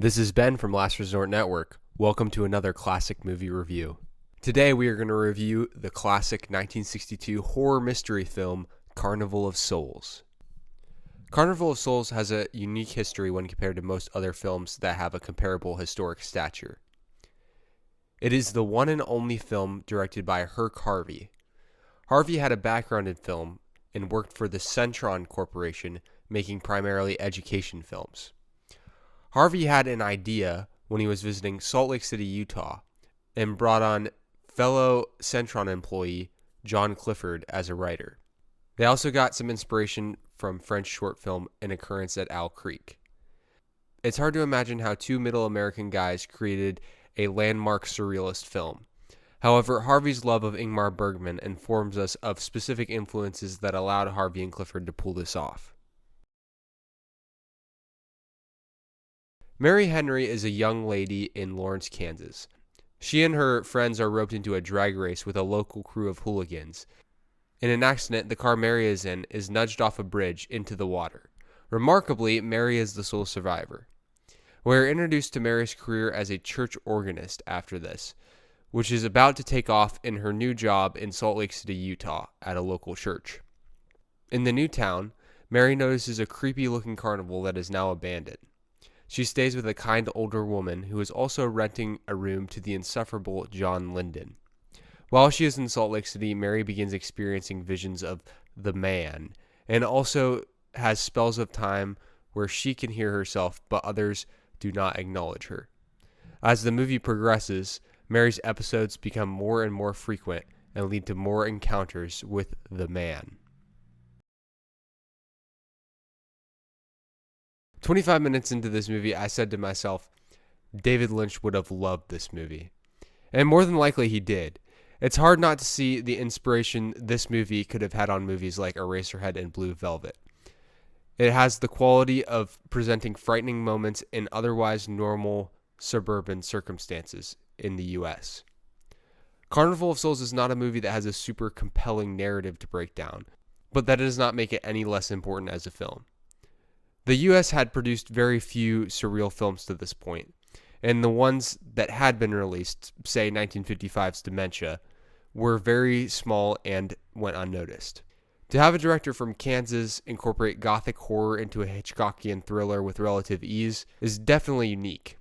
This is Ben from Last Resort Network. Welcome to another classic movie review. Today we are going to review the classic 1962 horror mystery film, Carnival of Souls. Carnival of Souls has a unique history when compared to most other films that have a comparable historic stature. It is the one and only film directed by Herk Harvey. Harvey had a background in film and worked for the Centron Corporation, making primarily education films. Harvey had an idea when he was visiting Salt Lake City, Utah, and brought on fellow Centron employee John Clifford as a writer. They also got some inspiration from French short film An Occurrence at Owl Creek. It's hard to imagine how two middle American guys created a landmark surrealist film. However, Harvey's love of Ingmar Bergman informs us of specific influences that allowed Harvey and Clifford to pull this off. Mary Henry is a young lady in Lawrence, Kansas. She and her friends are roped into a drag race with a local crew of hooligans. In an accident, the car Mary is in is nudged off a bridge into the water. Remarkably, Mary is the sole survivor. We are introduced to Mary's career as a church organist after this, which is about to take off in her new job in Salt Lake City, Utah, at a local church. In the new town, Mary notices a creepy-looking carnival that is now abandoned. She stays with a kind older woman who is also renting a room to the insufferable John Linden. While she is in Salt Lake City, Mary begins experiencing visions of the man, and also has spells of time where she can hear herself, but others do not acknowledge her. As the movie progresses, Mary's episodes become more and more frequent and lead to more encounters with the man. 25 minutes into this movie, I said to myself, David Lynch would have loved this movie. And more than likely he did. It's hard not to see the inspiration this movie could have had on movies like Eraserhead and Blue Velvet. It has the quality of presenting frightening moments in otherwise normal suburban circumstances in the U.S. Carnival of Souls is not a movie that has a super compelling narrative to break down, but that does not make it any less important as a film. The U.S. had produced very few surreal films to this point, and the ones that had been released, say 1955's Dementia, were very small and went unnoticed. To have a director from Kansas incorporate gothic horror into a Hitchcockian thriller with relative ease is definitely unique.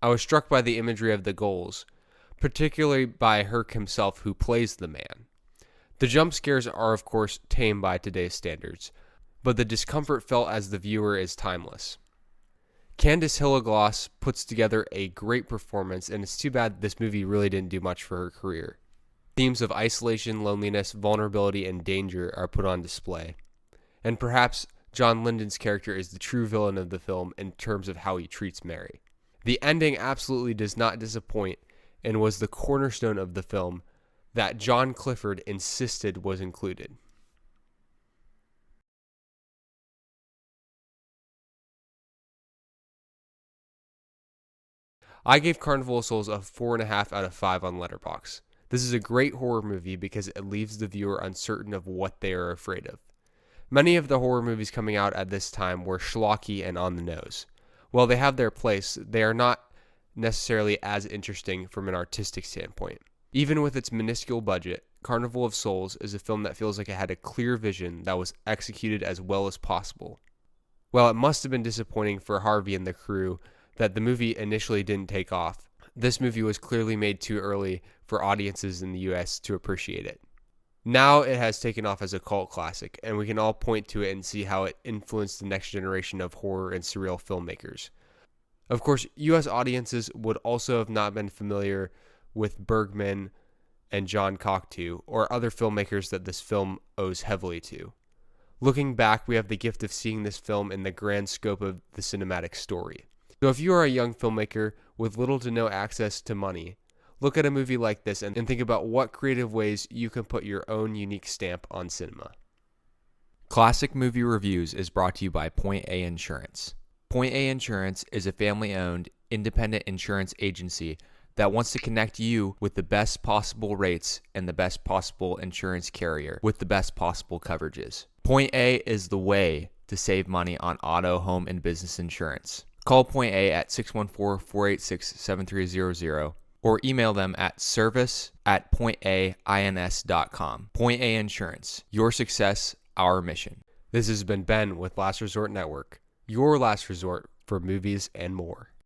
I was struck by the imagery of the ghouls, particularly by Herk himself, who plays the man. The jump scares are of course tame by today's standards, but the discomfort felt as the viewer is timeless. Candice Hillegloss puts together a great performance, and it's too bad this movie really didn't do much for her career. Themes of isolation, loneliness, vulnerability, and danger are put on display. And perhaps John Linden's character is the true villain of the film in terms of how he treats Mary. The ending absolutely does not disappoint and was the cornerstone of the film that John Clifford insisted was included. I gave Carnival of Souls a 4.5 out of 5 on Letterboxd. This is a great horror movie because it leaves the viewer uncertain of what they are afraid of. Many of the horror movies coming out at this time were schlocky and on the nose. While they have their place, they are not necessarily as interesting from an artistic standpoint. Even with its minuscule budget, Carnival of Souls is a film that feels like it had a clear vision that was executed as well as possible. While it must have been disappointing for Harvey and the crew that the movie initially didn't take off, this movie was clearly made too early for audiences in the US to appreciate it. Now it has taken off as a cult classic, and we can all point to it and see how it influenced the next generation of horror and surreal filmmakers. Of course, US audiences would also have not been familiar with Bergman and John Cocteau or other filmmakers that this film owes heavily to. Looking back, we have the gift of seeing this film in the grand scope of the cinematic story. So if you are a young filmmaker with little to no access to money, look at a movie like this and think about what creative ways you can put your own unique stamp on cinema. Classic Movie Reviews is brought to you by Point A Insurance. Point A Insurance is a family-owned, independent insurance agency that wants to connect you with the best possible rates and the best possible insurance carrier with the best possible coverages. Point A is the way to save money on auto, home, and business insurance. Call Point A at 614-486-7300 or email them at service@pointains.com. Point A Insurance. Your success, our mission. This has been Ben with Last Resort Network, your last resort for movies and more.